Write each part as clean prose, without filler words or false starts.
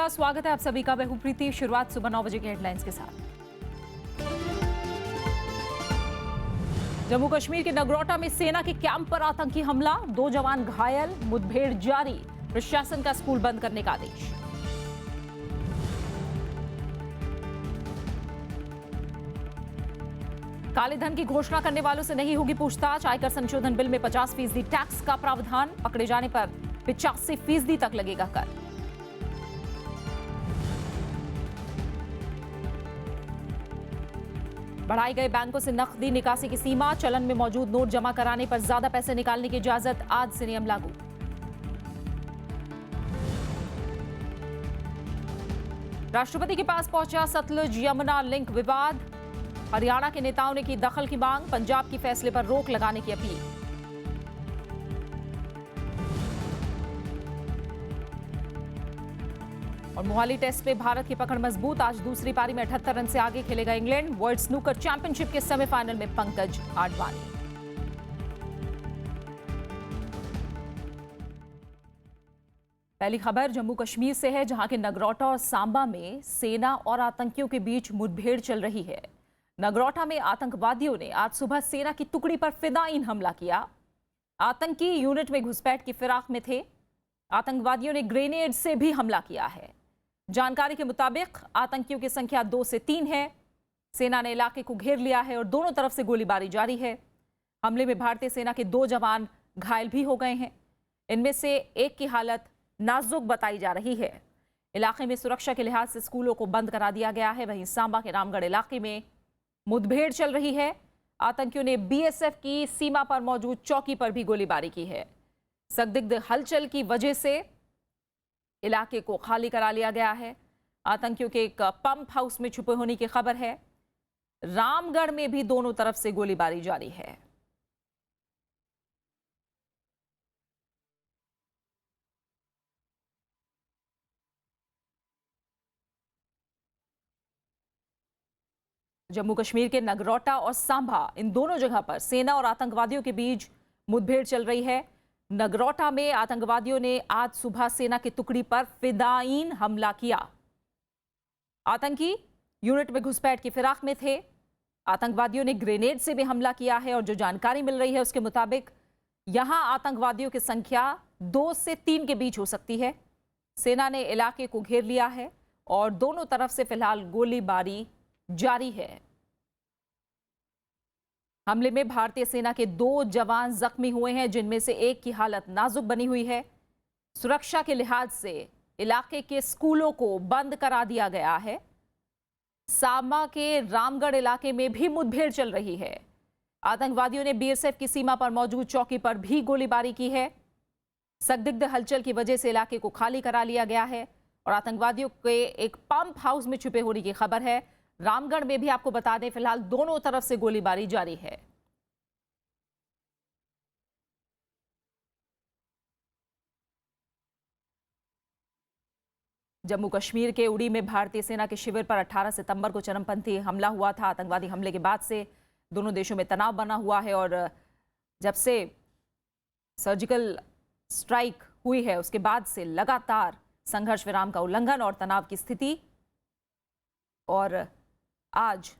नमस्कार, स्वागत है आप सभी का। मैं हूं प्रीति। शुरुआत सुबह 9 बजे की हेडलाइंस के साथ। जम्मू कश्मीर के नगरोटा में सेना के कैंप पर आतंकी हमला, 2 जवान घायल, मुठभेड़ जारी, प्रशासन का स्कूल बंद करने का आदेश। काले धन की घोषणा करने वालों से नहीं होगी पूछताछ, आयकर संशोधन बिल में 50% टैक्स का प्रावधान, पकड़े जाने पर 85% तक लगेगा कर। बढ़ाई गए बैंकों से नकदी निकासी की सीमा, चलन में मौजूद नोट जमा कराने पर ज्यादा पैसे निकालने की इजाजत, आज से नियम लागू। राष्ट्रपति के पास पहुंचा सतलुज यमुना लिंक विवाद, हरियाणा के नेताओं ने की दखल की मांग, पंजाब के फैसले पर रोक लगाने की अपील। और मोहाली टेस्ट में भारत की पकड़ मजबूत, आज दूसरी पारी में 78 रन से आगे खेलेगा इंग्लैंड। वर्ल्ड स्नूकर चैंपियनशिप के सेमीफाइनल में पंकज आडवाणी। पहली खबर जम्मू कश्मीर से है, जहां के नगरोटा और सांबा में सेना और आतंकियों के बीच मुठभेड़ चल रही है। नगरोटा में आतंकवादियों ने आज सुबह सेना की टुकड़ी पर फिदायीन हमला किया। आतंकी यूनिट में घुसपैठ की फिराक में थे। आतंकवादियों ने ग्रेनेड से भी हमला किया है। जानकारी के मुताबिक आतंकियों की संख्या 2 से 3 है। सेना ने इलाके को घेर लिया है और दोनों तरफ से गोलीबारी जारी है। हमले में भारतीय सेना के 2 जवान घायल भी हो गए हैं। इनमें से एक की हालत नाजुक बताई जा रही है। इलाके में सुरक्षा के लिहाज से स्कूलों को बंद करा दिया गया है। वहीं सांबा के रामगढ़ इलाके में मुठभेड़ चल रही है। आतंकियों ने बीएसएफ की सीमा पर मौजूद चौकी पर भी गोलीबारी की है। संदिग्ध हलचल की वजह से इलाके को खाली करा लिया गया है। आतंकियों के एक पंप हाउस में छुपे होने की खबर है। रामगढ़ में भी दोनों तरफ से गोलीबारी जारी है। जम्मू कश्मीर के नगरोटा और सांबा, इन दोनों जगह पर सेना और आतंकवादियों के बीच मुठभेड़ चल रही है। नगरोटा में आतंकवादियों ने आज सुबह सेना की टुकड़ी पर फिदायीन हमला किया। आतंकी यूनिट में घुसपैठ की फिराक में थे। आतंकवादियों ने ग्रेनेड से भी हमला किया है और जो जानकारी मिल रही है उसके मुताबिक यहां आतंकवादियों की संख्या 2 से 3 के बीच हो सकती है। सेना ने इलाके को घेर लिया है और दोनों तरफ से फिलहाल गोलीबारी जारी है। हमले में भारतीय सेना के 2 जवान जख्मी हुए हैं, जिनमें से एक की हालत नाजुक बनी हुई है। सुरक्षा के लिहाज से इलाके के स्कूलों को बंद करा दिया गया है। सांबा के रामगढ़ इलाके में भी मुठभेड़ चल रही है। आतंकवादियों ने बीएसएफ की सीमा पर मौजूद चौकी पर भी गोलीबारी की है। संदिग्ध हलचल की वजह से इलाके को खाली करा लिया गया है और आतंकवादियों के एक पंप हाउस में छुपे होने की खबर है। रामगढ़ में भी आपको बता दें, फिलहाल दोनों तरफ से गोलीबारी जारी है। जम्मू कश्मीर के उड़ी में भारतीय सेना के शिविर पर 18 सितंबर को चरमपंथी हमला हुआ था। आतंकवादी हमले के बाद से दोनों देशों में तनाव बना हुआ है और जब से सर्जिकल स्ट्राइक हुई है उसके बाद से लगातार संघर्ष विराम का उल्लंघन और तनाव की स्थिति। और आज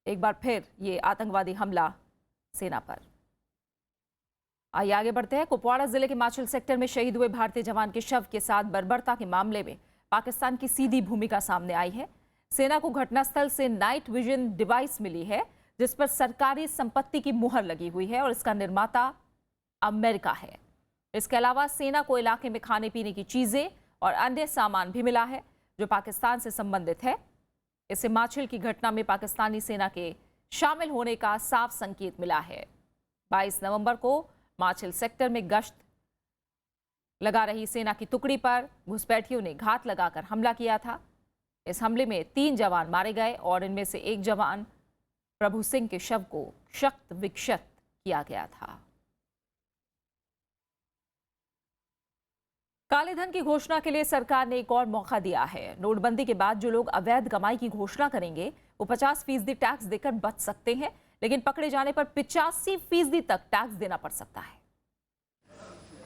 एक बार फिर ये आतंकवादी हमला सेना पर। आइए आगे बढ़ते हैं। कुपवाड़ा जिले के माछिल सेक्टर में शहीद हुए भारतीय जवान के शव के साथ बर्बरता के मामले में पाकिस्तान की सीधी भूमिका सामने आई है। सेना को घटनास्थल से नाइट विजन डिवाइस मिली है, जिस पर सरकारी संपत्ति की मुहर लगी हुई है और इसका निर्माता अमेरिका है। इसके अलावा सेना को इलाके में खाने पीने की चीजें और अन्य सामान भी मिला है जो पाकिस्तान से संबंधित है। इससे माछिल की घटना में पाकिस्तानी सेना के शामिल होने का साफ संकेत मिला है। 22 नवंबर को माछिल सेक्टर में गश्त लगा रही सेना की टुकड़ी पर घुसपैठियों ने घात लगाकर हमला किया था। इस हमले में 3 जवान मारे गए और इनमें से एक जवान प्रभु सिंह के शव को क्षत विक्षत किया गया था। काले धन की घोषणा के लिए सरकार ने एक और मौका दिया है। नोटबंदी के बाद जो लोग अवैध कमाई की घोषणा करेंगे वो 50% टैक्स देकर बच सकते हैं, लेकिन पकड़े जाने पर 85% तक टैक्स देना पड़ सकता है।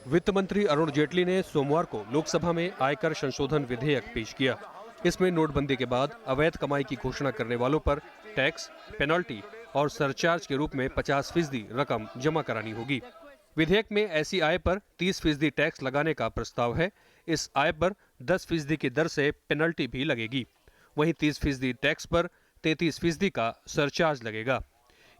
वित्त मंत्री अरुण जेटली ने सोमवार को लोकसभा में आयकर संशोधन विधेयक पेश किया। इसमें नोटबंदी के बाद अवैध कमाई की घोषणा करने वालों पर टैक्स, पेनल्टी और सरचार्ज के रूप में 50% रकम जमा करानी होगी। विधेयक में ऐसी आय पर 30% टैक्स लगाने का प्रस्ताव है। इस आय पर 10% की दर से पेनल्टी भी लगेगी। वहीं 30% टैक्स पर 33% का सरचार्ज लगेगा।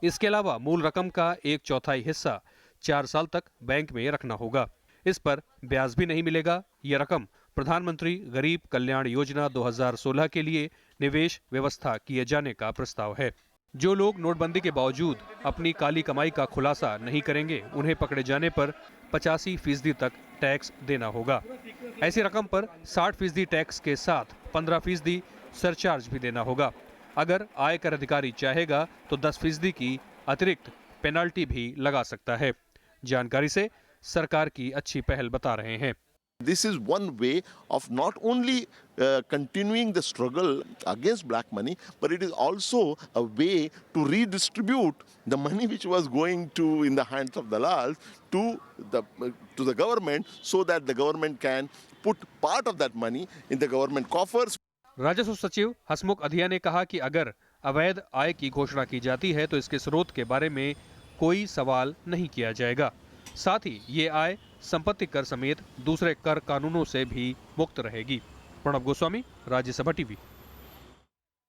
इसके अलावा मूल रकम का 1/4 हिस्सा 4 साल तक बैंक में रखना होगा। इस पर ब्याज भी नहीं मिलेगा। यह रकम प्रधानमंत्री गरीब कल्याण योजना 2016 के लिए निवेश व्यवस्था किए जाने का प्रस्ताव है। जो लोग नोटबंदी के बावजूद अपनी काली कमाई का खुलासा नहीं करेंगे, उन्हें पकड़े जाने पर 85% तक टैक्स देना होगा। ऐसी रकम पर 60% टैक्स के साथ 15% सरचार्ज भी देना होगा। अगर आयकर अधिकारी चाहेगा तो 10% की अतिरिक्त पेनल्टी भी लगा सकता है। जानकारी से सरकार की अच्छी पहल बता रहे हैं। This is one way of not only continuing the struggle against black money, but it is also a way to redistribute the money which was going to in the hands of dalals to the government, so that the government can put part of that money in the government coffers. राजस्व सचिव हसमुख अधिया ने कहा कि अगर अवैध आय की घोषणा की जाती है तो इसके स्रोत के बारे में कोई सवाल नहीं किया जाएगा। साथ ही ये आय संपत्ति कर समेत दूसरे कर कानूनों से भी मुक्त रहेगी। प्रणब गोस्वामी, राज्यसभा टीवी।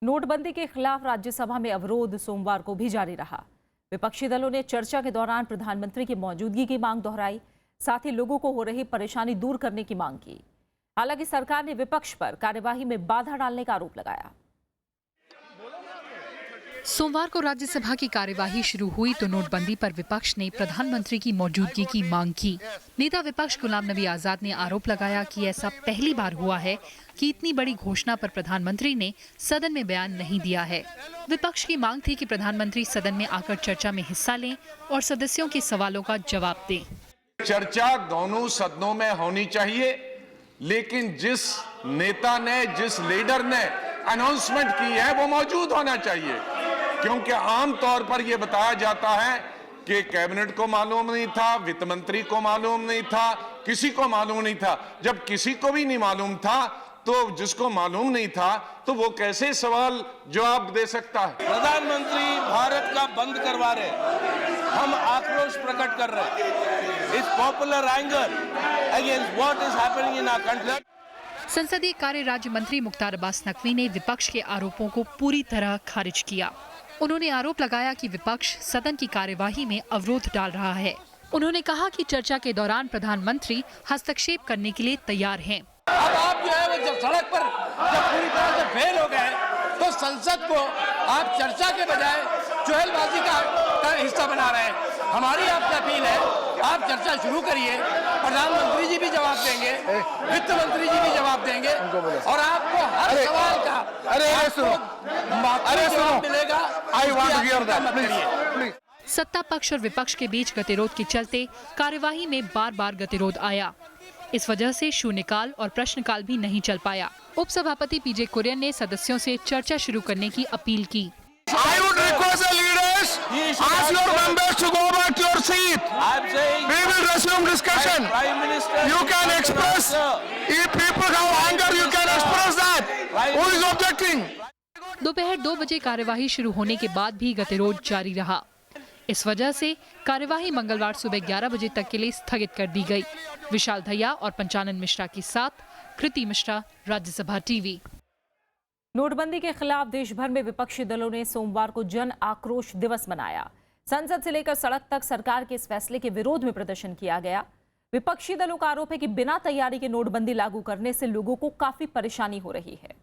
नोटबंदी के खिलाफ राज्यसभा में अवरोध सोमवार को भी जारी रहा। विपक्षी दलों ने चर्चा के दौरान प्रधानमंत्री की मौजूदगी की मांग दोहराई, साथ ही लोगों को हो रही परेशानी दूर करने की मांग की। हालांकि सरकार ने विपक्ष पर कार्यवाही में बाधा डालने का आरोप लगाया। सोमवार को राज्यसभा की कार्यवाही शुरू हुई तो नोटबंदी पर विपक्ष ने प्रधानमंत्री की मौजूदगी की मांग की। नेता विपक्ष गुलाम नबी आजाद ने आरोप लगाया कि ऐसा पहली बार हुआ है कि इतनी बड़ी घोषणा पर प्रधानमंत्री ने सदन में बयान नहीं दिया है। विपक्ष की मांग थी कि प्रधानमंत्री सदन में आकर चर्चा में हिस्सा लें और सदस्यों के सवालों का जवाब दें। चर्चा दोनों सदनों में होनी चाहिए, लेकिन जिस नेता ने, जिस लीडर ने अनाउंसमेंट की है वो मौजूद होना चाहिए, क्योंकि आमतौर पर यह बताया जाता है कि कैबिनेट को मालूम नहीं था, वित्त मंत्री को मालूम नहीं था, किसी को मालूम नहीं था। जब किसी को भी नहीं मालूम था तो जिसको मालूम नहीं था तो वो कैसे सवाल जवाब दे सकता है? प्रधानमंत्री भारत का बंद करवा रहे, हम आक्रोश प्रकट कर रहे हैं। इस popular anger against what is happening in our country. संसदीय कार्य राज्य मंत्री मुख्तार अब्बास नकवी ने विपक्ष के आरोपों को पूरी तरह खारिज किया। उन्होंने आरोप लगाया कि विपक्ष सदन की कार्यवाही में अवरोध डाल रहा है। उन्होंने कहा कि चर्चा के दौरान प्रधानमंत्री हस्तक्षेप करने के लिए तैयार हैं। अब आप जो है वो जब सड़क पर जब पूरी तरह से फेल हो गए तो संसद को आप चर्चा के बजाय चुहलबाजी का हिस्सा बना रहे हैं। हमारी आपसे अपील है, आप चर्चा शुरू करिए। प्रधानमंत्री जी भी जवाब देंगे, वित्त मंत्री जी भी जवाब देंगे और आपको हर सवाल का जवाब मिलेगा। सत्ता पक्ष और विपक्ष के बीच गतिरोध के चलते कार्यवाही में बार-बार गतिरोध आया। इस वजह से शून्यकाल और प्रश्नकाल भी नहीं चल पाया। उपसभापति पीजे कुरियन ने सदस्यों से चर्चा शुरू करने की अपील की। I would request the leaders, ask your members to go back to your seat. We will resume discussion. You can express, if people have anger, you can express that. Who is objecting? दोपहर 2 बजे कार्यवाही शुरू होने के बाद भी गतिरोध जारी रहा। इस वजह से कार्यवाही मंगलवार सुबह 11 बजे तक के लिए स्थगित कर दी गई। विशाल दहिया और पंचानन मिश्रा के साथ कृति मिश्रा, राज्यसभा टीवी। नोटबंदी के खिलाफ देश भर में विपक्षी दलों ने सोमवार को जन आक्रोश दिवस मनाया। संसद से लेकर सड़क तक सरकार के इस फैसले के विरोध में प्रदर्शन किया गया। विपक्षी दलों का आरोप है कि बिना तैयारी के नोटबंदी लागू करने से लोगों को काफी परेशानी हो रही है।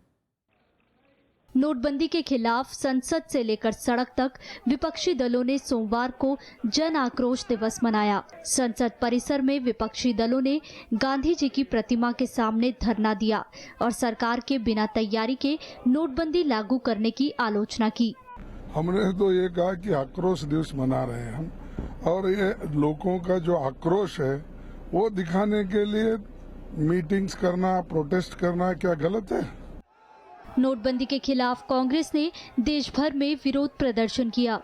नोटबंदी के खिलाफ संसद से लेकर सड़क तक विपक्षी दलों ने सोमवार को जन आक्रोश दिवस मनाया। संसद परिसर में विपक्षी दलों ने गांधी जी की प्रतिमा के सामने धरना दिया और सरकार के बिना तैयारी के नोटबंदी लागू करने की आलोचना की। हमने तो ये कहा कि आक्रोश दिवस मना रहे हैं हम, और ये लोगों का जो आक्रोश है वो दिखाने के लिए मीटिंग्स करना, प्रोटेस्ट करना क्या गलत है? नोटबंदी के खिलाफ कांग्रेस ने देश भर में विरोध प्रदर्शन किया।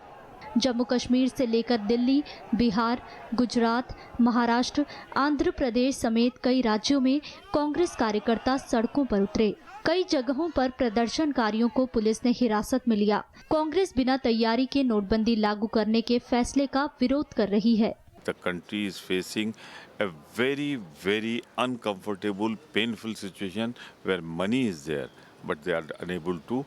जम्मू कश्मीर से लेकर दिल्ली, बिहार, गुजरात, महाराष्ट्र, आंध्र प्रदेश समेत कई राज्यों में कांग्रेस कार्यकर्ता सड़कों पर उतरे। कई जगहों पर प्रदर्शनकारियों को पुलिस ने हिरासत में लिया। कांग्रेस बिना तैयारी के नोटबंदी लागू करने के फैसले का विरोध कर रही है। The country is facing a very uncomfortable, painful situation where money is there, but they are unable to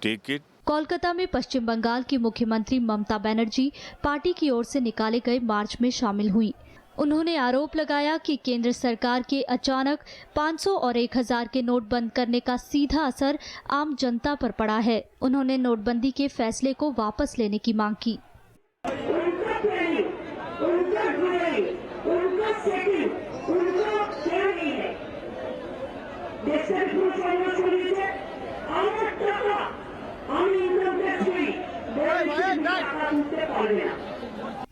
take it. Kolkata में पश्चिम बंगाल की मुख्यमंत्री ममता बनर्जी पार्टी की ओर से निकाले गए मार्च में शामिल हुई। उन्होंने आरोप लगाया कि केंद्र सरकार के अचानक 500 और 1000 के नोट बंद करने का सीधा असर आम जनता पर पड़ा है। उन्होंने नोटबंदी के फैसले को वापस लेने की मांग की।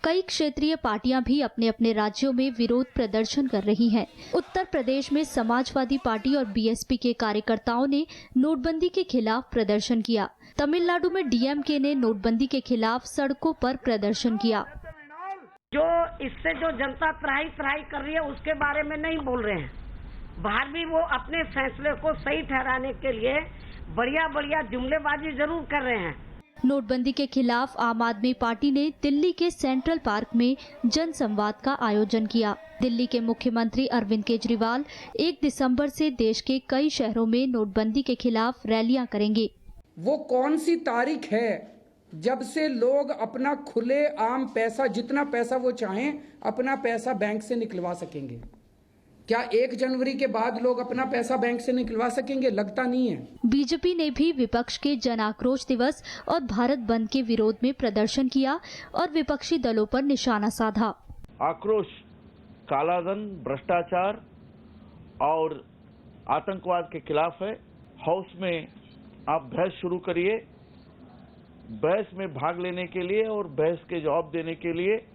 कई क्षेत्रीय पार्टियां भी अपने अपने राज्यों में विरोध प्रदर्शन कर रही हैं। उत्तर प्रदेश में समाजवादी पार्टी और बीएसपी के कार्यकर्ताओं ने नोटबंदी के खिलाफ प्रदर्शन किया। तमिलनाडु में डीएमके ने नोटबंदी के खिलाफ सड़कों पर प्रदर्शन किया। जो इससे जो जनता त्राही कर रही है उसके बारे में नहीं बोल रहे हैं। बाहर भी वो अपने फैसले को सही ठहराने के लिए बढ़िया जुमलेबाजी जरूर कर रहे हैं। नोटबंदी के खिलाफ आम आदमी पार्टी ने दिल्ली के सेंट्रल पार्क में जन संवाद का आयोजन किया। दिल्ली के मुख्यमंत्री अरविंद केजरीवाल 1 दिसंबर से देश के कई शहरों में नोटबंदी के खिलाफ रैलियां करेंगे। वो कौन सी तारीख है जब से लोग अपना खुले आम पैसा, जितना पैसा वो चाहें, अपना पैसा बैंक से निकलवा सकेंगे? क्या 1 जनवरी के बाद लोग अपना पैसा बैंक से निकलवा सकेंगे? लगता नहीं है। बीजेपी ने भी विपक्ष के जन आक्रोश दिवस और भारत बंद के विरोध में प्रदर्शन किया और विपक्षी दलों पर निशाना साधा। आक्रोश कालाधन, भ्रष्टाचार और आतंकवाद के खिलाफ है। हाउस में आप बहस शुरू करिए। बहस में भाग लेने के लिए और बहस के जवाब देने के लिए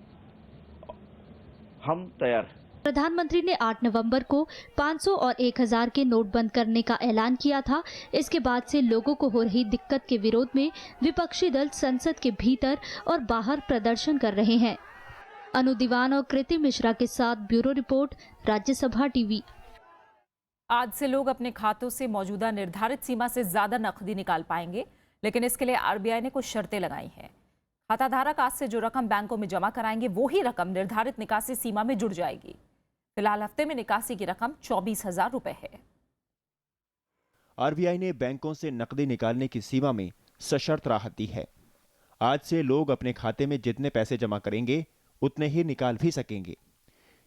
हम तैयार हैं। प्रधानमंत्री ने 8 नवंबर को 500 और 1000 के नोट बंद करने का ऐलान किया था। इसके बाद से लोगों को हो रही दिक्कत के विरोध में विपक्षी दल संसद के भीतर और बाहर प्रदर्शन कर रहे हैं। अनु दीवान और कृति मिश्रा के साथ ब्यूरो रिपोर्ट, राज्यसभा टीवी। आज से लोग अपने खातों से मौजूदा निर्धारित सीमा से ज्यादा नकदी निकाल पाएंगे, लेकिन इसके लिए आरबीआई ने कुछ शर्तें लगाई हैं। खाताधारक आज से जो रकम बैंकों में जमा कराएंगे वही रकम निर्धारित निकासी सीमा में जुड़ जाएगी। फिलहाल हफ्ते में निकासी की रकम 24,000 रुपए है। आरबीआई ने बैंकों से नकदी निकालने की सीमा में सशर्त राहत दी है। आज से लोग अपने खाते में जितने पैसे जमा करेंगे उतने ही निकाल भी सकेंगे।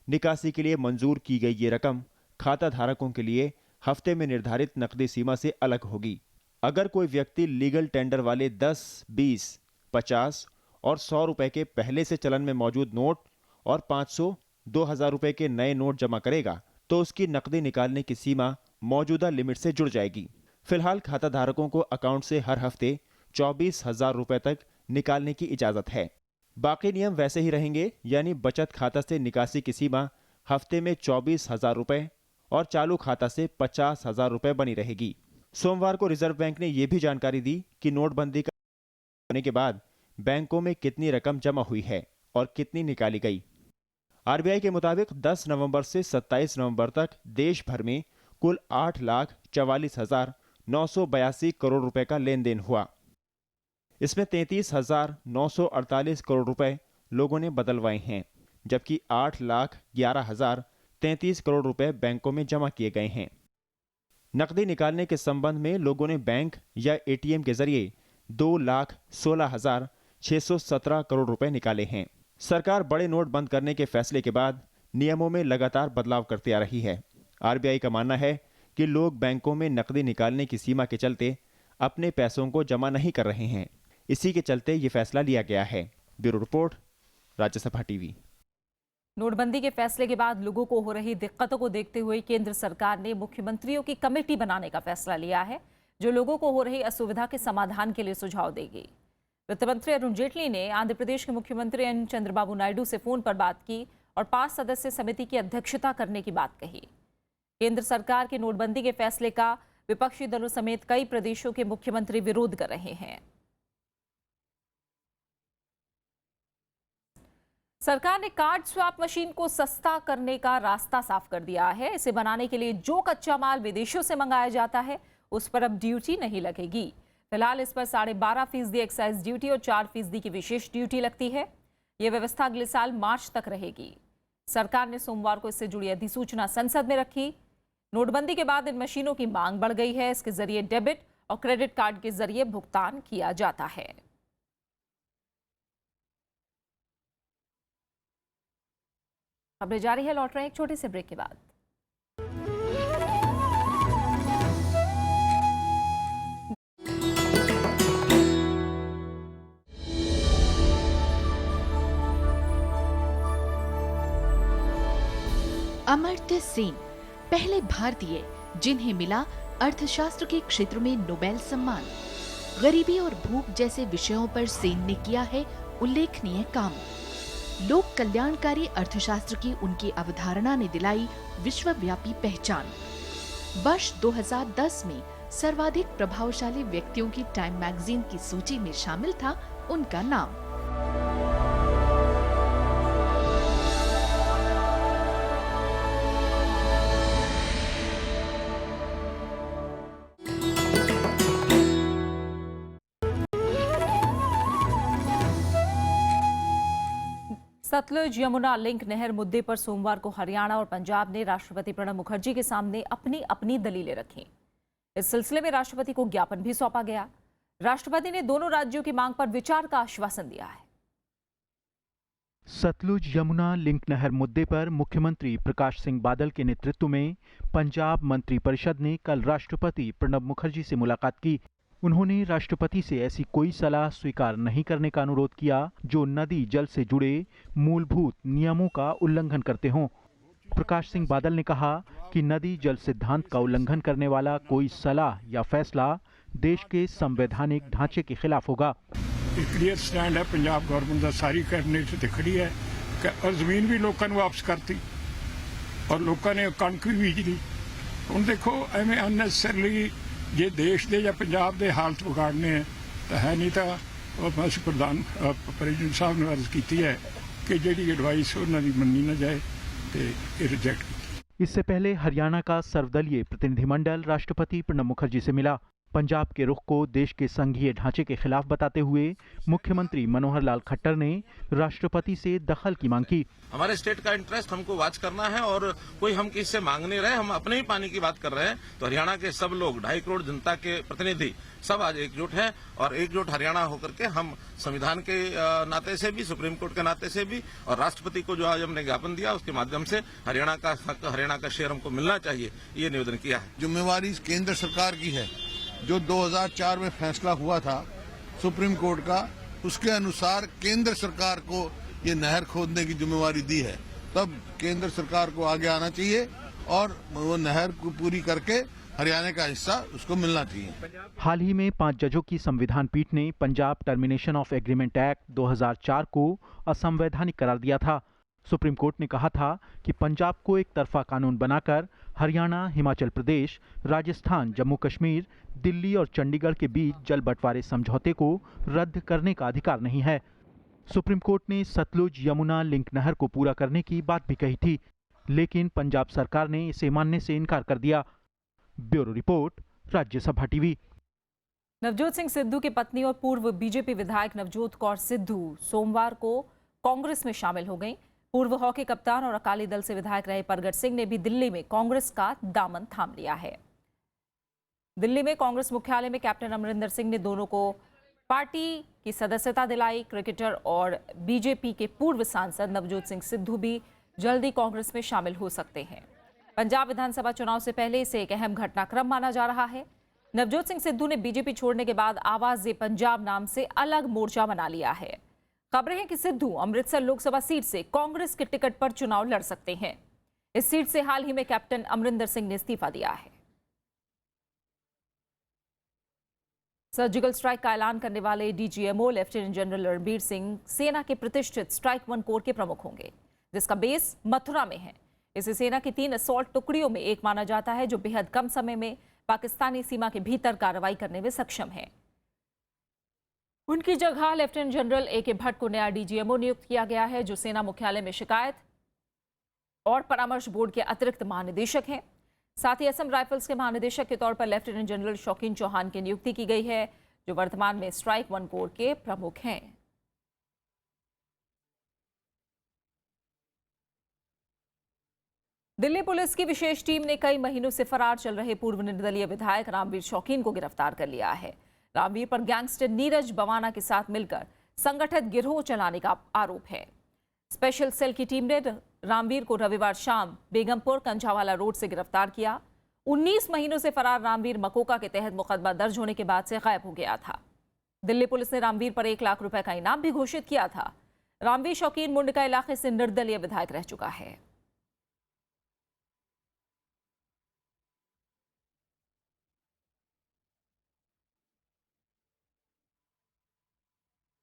निकासी के लिए मंजूर की गई ये रकम खाता धारकों के लिए हफ्ते में निर्धारित नकदी सीमा से अलग होगी। अगर कोई व्यक्ति लीगल टेंडर वाले 10, 20, 50 और 100 रुपए के पहले से चलन में मौजूद नोट और 500, 2000 रुपए के नए नोट जमा करेगा तो उसकी नकदी निकालने की सीमा मौजूदा लिमिट से जुड़ जाएगी। फिलहाल खाता धारकों को अकाउंट से हर हफ्ते 24,000 रुपए तक निकालने की इजाजत है। बाकी नियम वैसे ही रहेंगे, यानी बचत खाता से निकासी की सीमा हफ्ते में 24,000 रुपए और चालू खाता से 50,000 रुपए बनी रहेगी। सोमवार को रिजर्व बैंक ने यह भी जानकारी दी कि नोटबंदी होने के बाद बैंकों में कितनी रकम जमा हुई है और कितनी निकाली गई। आरबीआई के मुताबिक 10 नवंबर से 27 नवंबर तक देश भर में कुल 8,44,982 करोड़ रुपए का लेन देन हुआ। इसमें 33,948 करोड़ रुपए लोगों ने बदलवाए हैं, जबकि 8,11,033 करोड़ रुपए बैंकों में जमा किए गए हैं। नकदी निकालने के संबंध में लोगों ने बैंक या एटीएम के जरिए 2,16,617 करोड़ रुपए निकाले हैं। सरकार बड़े नोट बंद करने के फैसले के बाद नियमों में लगातार बदलाव करती आ रही है। आरबीआई का मानना है कि लोग बैंकों में नकदी निकालने की सीमा के चलते अपने पैसों को जमा नहीं कर रहे हैं। इसी के चलते ये फैसला लिया गया है। Bureau report, Rajya Sabha TV. नोटबंदी के फैसले के बाद लोगों को हो रही दिक्कतों को देखते हुए केंद्र सरकार ने मुख्यमंत्रियों की कमेटी बनाने का फैसला लिया है, जो लोगों को हो रही असुविधा के समाधान के लिए सुझाव देगी। वित्त मंत्री अरुण जेटली ने आंध्र प्रदेश के मुख्यमंत्री एन चंद्रबाबू नायडू से फोन पर बात की और 5 सदस्य समिति की अध्यक्षता करने की बात कही। केंद्र सरकार की नोटबंदी के फैसले का विपक्षी दलों समेत कई प्रदेशों के मुख्यमंत्री विरोध कर रहे हैं। सरकार ने कार्ड स्वैप मशीन को सस्ता करने का रास्ता साफ कर दिया है। इसे बनाने के लिए जो कच्चा माल विदेशों से मंगाया जाता है उस पर अब ड्यूटी नहीं लगेगी। फिलहाल इस पर 12.5% एक्साइज ड्यूटी और 4% की विशेष ड्यूटी लगती है। यह व्यवस्था अगले साल मार्च तक रहेगी। सरकार ने सोमवार को इससे जुड़ी अधिसूचना संसद में रखी। नोटबंदी के बाद इन मशीनों की मांग बढ़ गई है। इसके जरिए डेबिट और क्रेडिट कार्ड के जरिए भुगतान किया जाता है। खबरें जारी है, लौट रहे हैं एक छोटे से ब्रेक के बाद। अमर्त्य सेन पहले भारतीय जिन्हें मिला अर्थशास्त्र के क्षेत्र में नोबेल सम्मान। गरीबी और भूख जैसे विषयों पर सेन ने किया है उल्लेखनीय काम। लोक कल्याणकारी अर्थशास्त्र की उनकी अवधारणा ने दिलाई विश्वव्यापी पहचान। वर्ष 2010 में सर्वाधिक प्रभावशाली व्यक्तियों की टाइम मैगजीन की सूची में शामिल था उनका नाम। सतलुज यमुना लिंक नहर मुद्दे पर सोमवार को हरियाणा और पंजाब ने राष्ट्रपति प्रणब मुखर्जी के सामने अपनी अपनी दलीलें रखीं। इस सिलसिले में राष्ट्रपति को ज्ञापन भी सौंपा गया। राष्ट्रपति ने दोनों राज्यों की मांग पर विचार का आश्वासन दिया है। सतलुज यमुना लिंक नहर मुद्दे पर मुख्यमंत्री प्रकाश सिंह बादल के नेतृत्व में पंजाब मंत्री परिषद ने कल राष्ट्रपति प्रणब मुखर्जी से मुलाकात की। उन्होंने राष्ट्रपति से ऐसी कोई सलाह स्वीकार नहीं करने का अनुरोध किया जो नदी जल से जुड़े मूलभूत नियमों का उल्लंघन करते हों। प्रकाश सिंह बादल ने कहा कि नदी जल सिद्धांत का उल्लंघन करने वाला कोई सलाह या फैसला देश के संवैधानिक ढांचे के खिलाफ होगा। क्लियर स्टैंड है पंजाब गवर्नमेंट का, सारी कैबिनेट ते खड़ी है और जमीन भी लोगों को वापस करती और लोगों ने कणक भी बीज ली। हुण देखो एवें अननैसेसरली जे देश दे या पंजाब दे हालत बिगाड़ने हैं तो है नहीं। तो बस प्रधान प्रेजिडेंट साहब ने अर्ज की है कि जी एडवाइस उन्होंने मनी न जाए तो रिजेक्ट की। इससे पहले हरियाणा का सर्वदलीय प्रतिनिधिमंडल राष्ट्रपति प्रणब मुखर्जी से मिला। पंजाब के रुख को देश के संघीय ढांचे के खिलाफ बताते हुए मुख्यमंत्री मनोहर लाल खट्टर ने राष्ट्रपति से दखल की मांग की। हमारे स्टेट का इंटरेस्ट हमको वॉच करना है और कोई हम किससे मांग नहीं रहे, हम अपने ही पानी की बात कर रहे हैं। तो हरियाणा के सब लोग 2.5 करोड़ जनता के प्रतिनिधि सब आज एकजुट हैं और एकजुट हरियाणा होकर के हम संविधान के नाते से भी, सुप्रीम कोर्ट के नाते से भी और राष्ट्रपति को जो आज हमने ज्ञापन दिया उसके माध्यम से हरियाणा का हक, हरियाणा का शेयर हमको मिलना चाहिए, ये निवेदन किया है। जिम्मेवारी केंद्र सरकार की है। जो 2004 में फैसला हुआ था सुप्रीम कोर्ट का, उसके अनुसार केंद्र सरकार को ये नहर खोदने की जिम्मेवारी दी है। तब केंद्र सरकार को आगे आना चाहिए और वो नहर को पूरी करके हरियाणा का हिस्सा उसको मिलना चाहिए। हाल ही में 5 जजों की संविधान पीठ ने Punjab termination of agreement act 2004 को असंवैधानिक करार दिया था। सुप्रीम कोर्ट ने कहा था कि पंजाब को एक तरफा कानून बनाकर हरियाणा, हिमाचल प्रदेश, राजस्थान, जम्मू कश्मीर, दिल्ली और चंडीगढ़ के बीच जल बंटवारे समझौते को रद्द करने का अधिकार नहीं है। सुप्रीम कोर्ट ने सतलुज यमुना लिंक नहर को पूरा करने की बात भी कही थी, लेकिन पंजाब सरकार ने इसे मानने से इनकार कर दिया। Bureau report, Rajya Sabha TV. Navjot Singh Sidhu की पत्नी और पूर्व बीजेपी विधायक नवजोत कौर सिद्धू सोमवार को कांग्रेस में शामिल हो गईं। पूर्व हॉकी कप्तान और अकाली दल से विधायक रहे परगट सिंह ने भी दिल्ली में कांग्रेस का दामन थाम लिया है। दिल्ली में कांग्रेस मुख्यालय में कैप्टन अमरिंदर सिंह ने दोनों को पार्टी की सदस्यता दिलाई। क्रिकेटर और बीजेपी के पूर्व सांसद नवजोत सिंह सिद्धू भी जल्दी कांग्रेस में शामिल हो सकते हैं। पंजाब विधानसभा चुनाव से पहले इसे एक अहम घटनाक्रम माना जा रहा है। नवजोत सिंह सिद्धू ने बीजेपी छोड़ने के बाद आवाज़ पंजाब नाम से अलग मोर्चा बना लिया है। खबरें हैं कि सिद्धू अमृतसर लोकसभा सीट से कांग्रेस के टिकट पर चुनाव लड़ सकते हैं। इस सीट से हाल ही में कैप्टन अमरिंदर सिंह ने इस्तीफा दिया है। सर्जिकल स्ट्राइक का ऐलान करने वाले DGMO lieutenant general Ranbir Singh सेना के प्रतिष्ठित स्ट्राइक 1 कोर के प्रमुख होंगे, जिसका बेस मथुरा में है। इसे सेना की 3 असॉल्ट टुकड़ियों में एक माना जाता है, जो बेहद कम समय में पाकिस्तानी सीमा के भीतर कार्रवाई करने में सक्षम है। उनकी जगह लेफ्टिनेंट जनरल ए.के. भट्ट को नया डीजीएमओ नियुक्त किया गया है, जो सेना मुख्यालय में शिकायत और परामर्श बोर्ड के अतिरिक्त महानिदेशक हैं। साथ ही असम राइफल्स के महानिदेशक के तौर पर लेफ्टिनेंट जनरल शौकीन चौहान की नियुक्ति की गई है, जो वर्तमान में स्ट्राइक 1 कोर के प्रमुख हैं। दिल्ली पुलिस की विशेष टीम ने कई महीनों से फरार चल रहे पूर्व निर्दलीय विधायक रामवीर शौकीन को गिरफ्तार कर लिया है। रामवीर पर गैंगस्टर नीरज बवाना के साथ मिलकर संगठित गिरोह चलाने का आरोप है। स्पेशल सेल की टीम ने रामवीर को रविवार शाम बेगमपुर कंझावाला रोड से गिरफ्तार किया। 19 महीनों से फरार रामवीर मकोका के तहत मुकदमा दर्ज होने के बाद से गायब हो गया था। दिल्ली पुलिस ने रामवीर पर 1 लाख रुपए का इनाम भी घोषित किया था। रामवीर शौकीन मुंडका इलाके से निर्दलीय विधायक रह चुका है।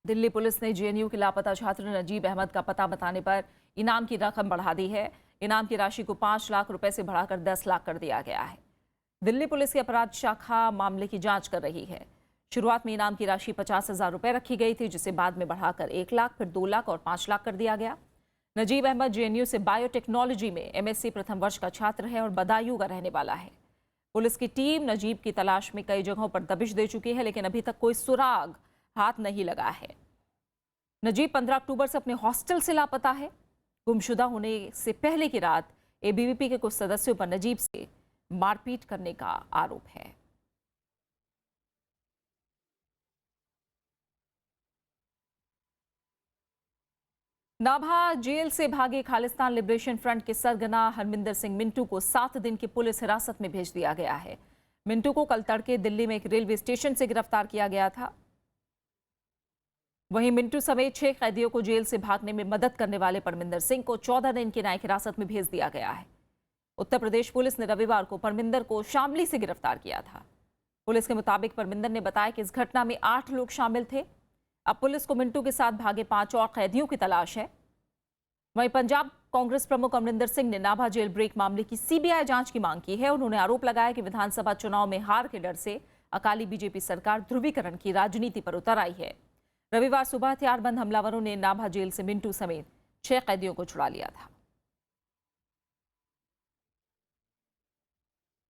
दिल्ली पुलिस ने जेएनयू के लापता छात्र नजीब अहमद का पता बताने पर इनाम की रकम बढ़ा दी है। इनाम की राशि को 5 लाख रुपए से बढ़ाकर 10 लाख कर दिया गया है। दिल्ली पुलिस की अपराध शाखा मामले की जांच कर रही है। शुरुआत में इनाम की राशि 50,000 रुपए रखी गई थी, जिसे बाद में बढ़ाकर 1 लाख, फिर 2 लाख और 5 लाख कर दिया गया। नजीब अहमद जेएनयू से बायोटेक्नोलॉजी में एमएससी प्रथम वर्ष का छात्र है और बदायूं का रहने वाला है। पुलिस की टीम नजीब की तलाश में कई जगहों पर दबिश दे चुकी है, लेकिन अभी तक कोई सुराग हाथ नहीं लगा है। नजीब 15 अक्टूबर से अपने हॉस्टल से लापता है। गुमशुदा होने से पहले की रात एबीवीपी के कुछ सदस्यों पर नजीब से मारपीट करने का आरोप है। नाभा जेल से भागे खालिस्तान लिबरेशन फ्रंट के सरगना हरमिंदर सिंह मिंटू को 7 दिन की पुलिस हिरासत में भेज दिया गया है। मिंटू को कल तड़के दिल्ली में एक रेलवे स्टेशन से गिरफ्तार किया गया था। वहीं मिंटू समेत 6 कैदियों को जेल से भागने में मदद करने वाले परमिंदर सिंह को 14 दिन की न्यायिक हिरासत में भेज दिया गया है। उत्तर प्रदेश पुलिस ने रविवार को परमिंदर को शामली से गिरफ्तार किया था। पुलिस के मुताबिक परमिंदर ने बताया कि इस घटना में 8 लोग शामिल थे। अब पुलिस को मिंटू के साथ भागे 5 और कैदियों की तलाश है। वहीं पंजाब कांग्रेस प्रमुख अमरिंदर सिंह ने नाभा जेल ब्रेक मामले की सीबीआई जांच की मांग की है। उन्होंने आरोप लगाया कि विधानसभा चुनाव में हार के डर से अकाली बीजेपी सरकार ध्रुवीकरण की राजनीति पर उतर आई है। रविवार सुबह हथियारबंद हमलावरों ने नाभा जेल से मिंटू समेत 6 कैदियों को छुड़ा लिया था।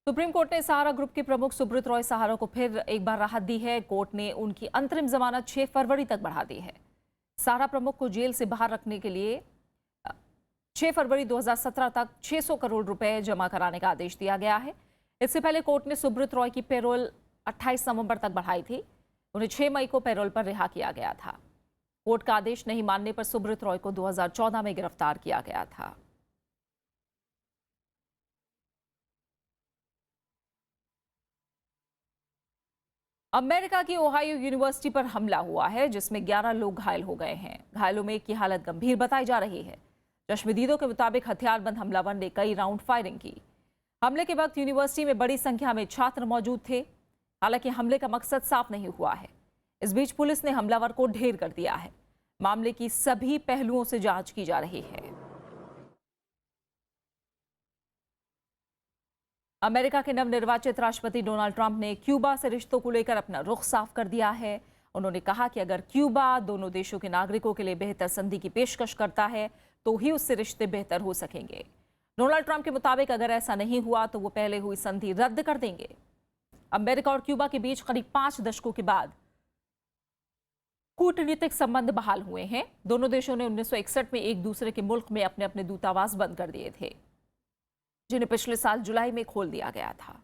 सुप्रीम कोर्ट ने सहारा ग्रुप के प्रमुख सुब्रत रॉय सहारा को फिर एक बार राहत दी है। कोर्ट ने उनकी अंतरिम जमानत 6 फरवरी तक बढ़ा दी है। सहारा प्रमुख को जेल से बाहर रखने के लिए 6 फरवरी 2017 तक 600 करोड़ रुपए जमा कराने का आदेश दिया गया है। इससे पहले कोर्ट ने सुब्रत रॉय की पैरोल 28 नवंबर तक बढ़ाई थी। उन्हें 6 मई को पैरोल पर रिहा किया गया था। कोर्ट का आदेश नहीं मानने पर सुब्रत रॉय को 2014 में गिरफ्तार किया गया था। अमेरिका की ओहायो यूनिवर्सिटी पर हमला हुआ है, जिसमें 11 लोग घायल हो गए हैं। घायलों में एक की हालत गंभीर बताई जा रही है। चश्मदीदों के मुताबिक हथियारबंद हमलावर ने कई राउंड फायरिंग की। हमले के वक्त यूनिवर्सिटी में बड़ी संख्या में छात्र मौजूद थे। हालांकि हमले का मकसद साफ नहीं हुआ है। इस बीच पुलिस ने हमलावर को ढेर कर दिया है। मामले की सभी पहलुओं से जांच की जा रही है। अमेरिका के नवनिर्वाचित राष्ट्रपति डोनाल्ड ट्रंप ने क्यूबा से रिश्तों को लेकर अपना रुख साफ कर दिया है। उन्होंने कहा कि अगर क्यूबा दोनों देशों के नागरिकों के लिए बेहतर संधि की पेशकश करता है तो ही उससे रिश्ते बेहतर हो सकेंगे। डोनाल्ड ट्रंप के मुताबिक अगर ऐसा नहीं हुआ तो वो पहले हुई संधि रद्द कर देंगे। अमेरिका और क्यूबा के बीच करीब 5 दशकों के बाद कूटनीतिक संबंध बहाल हुए हैं। दोनों देशों ने 1961 में एक दूसरे के मुल्क में अपने अपने दूतावास बंद कर दिए थे, जिन्हें पिछले साल जुलाई में खोल दिया गया था।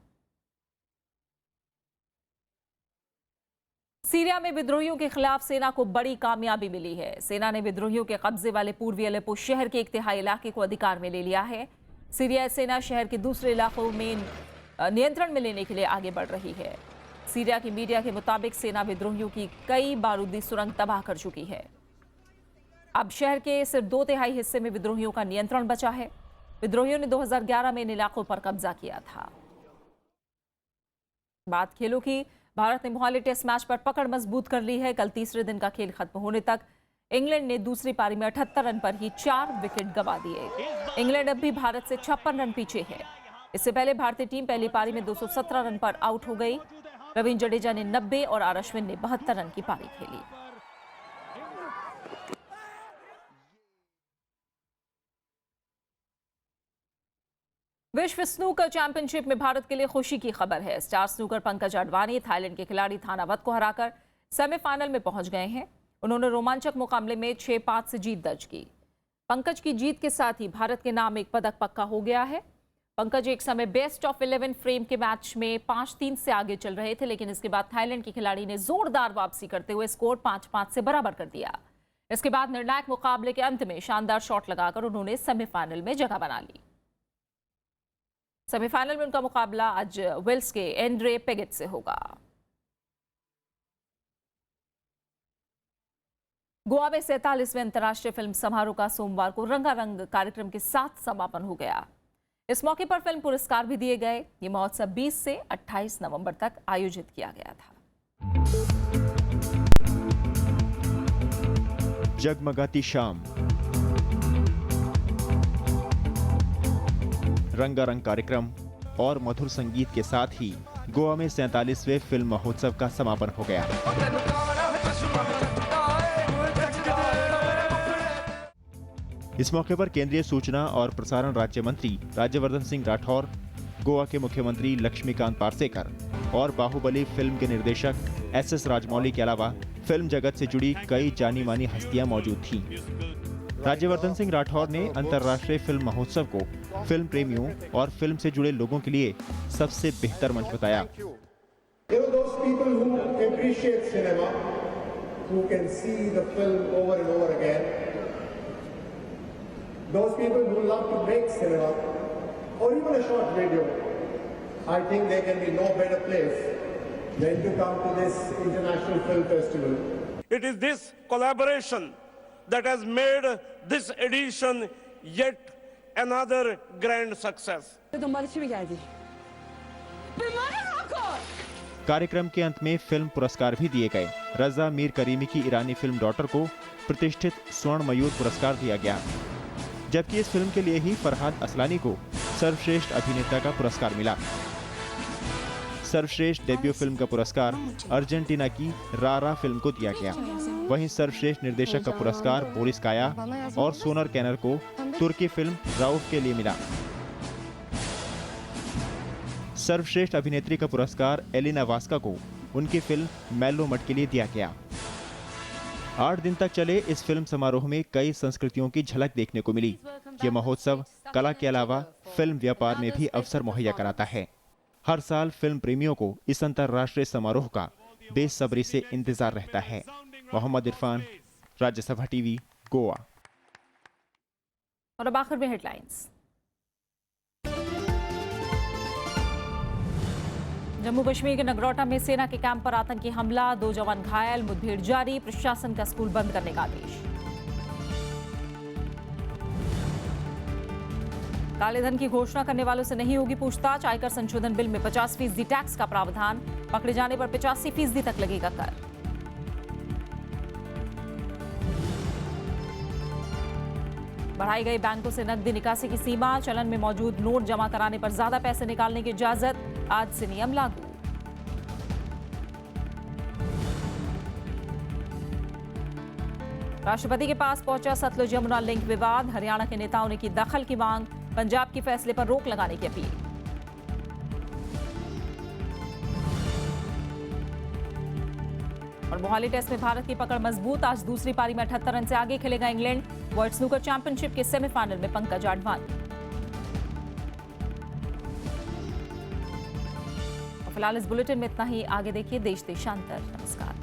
सीरिया में विद्रोहियों के खिलाफ सेना को बड़ी कामयाबी मिली है। सेना ने विद्रोहियों के कब्जे वाले पूर्वी अलेप्पो शहर के 1/3 इलाके को अधिकार में ले लिया है। सीरियाई सेना शहर के दूसरे इलाकों में नियंत्रण में लेने के लिए आगे बढ़ रही है। सीरिया की मीडिया के मुताबिक सेना विद्रोहियों की कई बारूदी सुरंग तबाह कर चुकी है। अब शहर के सिर्फ 2/3 हिस्से में विद्रोहियों का नियंत्रण बचा है। विद्रोहियों ने 2011 में इन इलाकों पर कब्जा किया था। बात खेलों की। भारत ने मोहाली टेस्ट मैच पर पकड़ मजबूत कर ली है। कल तीसरे दिन का खेल खत्म होने तक इंग्लैंड ने दूसरी पारी में 78 रन पर ही 4 विकेट गंवा दिए। इंग्लैंड अब भी भारत से 56 रन पीछे है। इससे पहले भारतीय टीम पहली पारी में 217 रन पर आउट हो गई। रविंद्र जडेजा ने 90 और आर अश्विन ने 72 रन की पारी खेली। विश्व स्नूकर चैंपियनशिप में भारत के लिए खुशी की खबर है। Star snooker Pankaj Advani Thailand के खिलाड़ी थानावत को हराकर सेमीफाइनल में पहुंच गए हैं। उन्होंने रोमांचक मुकाबले में 6-5 से जीत दर्ज की। पंकज की जीत के साथ ही भारत के नाम एक पदक पक्का हो गया है। पंकज एक समय बेस्ट ऑफ 11 फ्रेम के मैच में 5-3 से आगे चल रहे थे, लेकिन इसके बाद थाईलैंड के खिलाड़ी ने जोरदार वापसी करते हुए स्कोर 5-5 से बराबर कर दिया। इसके बाद निर्णायक मुकाबले के अंत में शानदार शॉट लगाकर उन्होंने सेमीफाइनल में जगह बना ली। सेमीफाइनल में उनका मुकाबला आज वेल्स के एंड्रे पेगेट से होगा। गोवा में 47वें अंतर्राष्ट्रीय फिल्म समारोह का सोमवार को रंगारंग कार्यक्रम के साथ समापन हो गया। इस मौके पर फिल्म पुरस्कार भी दिए गए। ये महोत्सव 20 से 28 नवंबर तक आयोजित किया गया था। जगमगाती शाम, रंगारंग कार्यक्रम और मधुर संगीत के साथ ही गोवा में 47वें फिल्म महोत्सव का समापन हो गया। इस मौके पर केंद्रीय सूचना और प्रसारण राज्य मंत्री राज्यवर्धन सिंह राठौर, गोवा के मुख्यमंत्री लक्ष्मीकांत पार्सेकर और बाहुबली फिल्म के निर्देशक एस.एस. राजमौली के अलावा फिल्म जगत से जुड़ी कई जानी मानी हस्तियां मौजूद थीं। राज्यवर्धन सिंह राठौर ने अंतर्राष्ट्रीय फिल्म महोत्सव को फिल्म प्रेमियों और फिल्म से जुड़े लोगों के लिए सबसे बेहतर मंच बताया। Those people who love to make cinema or even a short video, I think there can be no better place than to come to this International Film Festival. It is this collaboration that has made this edition yet another grand success. कार्यक्रम के अंत में film पुरस्कार भी दिए गए। रजा Mir creamy की ईरानी film daughter को प्रतिष्ठित स्वर्ण मयूर पुरस्कार दिया गया, जबकि इस फिल्म के लिए ही फरहाद असलानी को सर्वश्रेष्ठ अभिनेता का पुरस्कार मिला। सर्वश्रेष्ठ डेब्यू फिल्म का पुरस्कार अर्जेंटीना की रारा फिल्म को दिया गया। वहीं सर्वश्रेष्ठ निर्देशक का पुरस्कार बोरिस काया और सोनर कैनर को तुर्की फिल्म राउफ के लिए मिला। सर्वश्रेष्ठ अभिनेत्री का पुरस्कार एलिना वास्का को उनकी फिल्म मैलो मट के लिए दिया गया। 8 दिन तक चले इस फिल्म समारोह में कई संस्कृतियों की झलक देखने को मिली। ये महोत्सव कला के अलावा फिल्म व्यापार में भी अवसर मुहैया कराता है। हर साल फिल्म प्रेमियों को इस अंतर्राष्ट्रीय समारोह का बेसब्री से इंतजार रहता है। मोहम्मद इरफान, राज्यसभा टीवी, गोवा। और अब आखिर में हेडलाइंस। जम्मू कश्मीर के नगरोटा में सेना के कैंप पर आतंकी हमला, 2 जवान घायल, मुठभेड़ जारी, प्रशासन का स्कूल बंद करने का आदेश। काले धन की घोषणा करने वालों से नहीं होगी पूछताछ, आयकर संशोधन बिल में 50% टैक्स का प्रावधान, पकड़े जाने पर 85% तक लगेगा कर। बढ़ाई गई बैंकों से नकदी निकासी की सीमा, चलन में मौजूद नोट जमा कराने पर ज्यादा पैसे निकालने की इजाजत, आज से नियम लागू। राष्ट्रपति के पास पहुंचा सतलुज यमुना लिंक विवाद, हरियाणा के नेताओं ने की दखल की मांग, पंजाब के फैसले पर रोक लगाने की अपील। और मोहाली टेस्ट में भारत की पकड़ मजबूत, आज दूसरी पारी में 78 रन से आगे खेलेगा इंग्लैंड। वर्ल्ड स्नूकर चैंपियनशिप के सेमीफाइनल में पंकज अडवाणी। फिलहाल इस बुलेटिन में इतना ही। आगे देखिए देश देशांतर। नमस्कार।